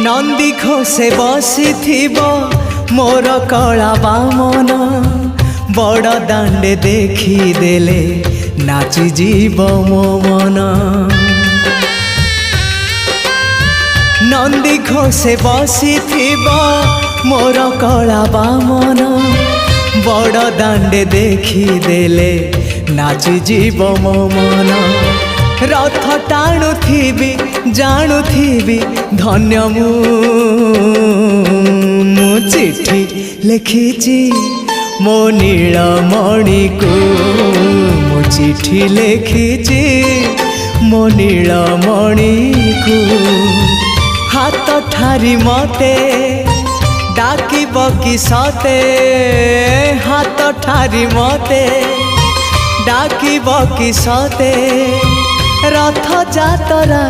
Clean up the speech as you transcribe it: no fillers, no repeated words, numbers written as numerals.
नंदी घोषे बसी मोर कला बामन बड़ दांडे देखी देले नाची जीव मो मन। नंदी घोषे बसी मोर कला बामन बड़ दांडे देखी देले नाची जीव मो मन। रथ टाणुथिबी जाणुथिबी धन्य मु चिट्ठी लिखिची मो नीलमणि को मु चिट्ठी लिखिची मो नीलमणि को। हाथ ठारी मते डाकिब कि सते हाथ ठारी मते डाकिब कि सते रथ जातरा।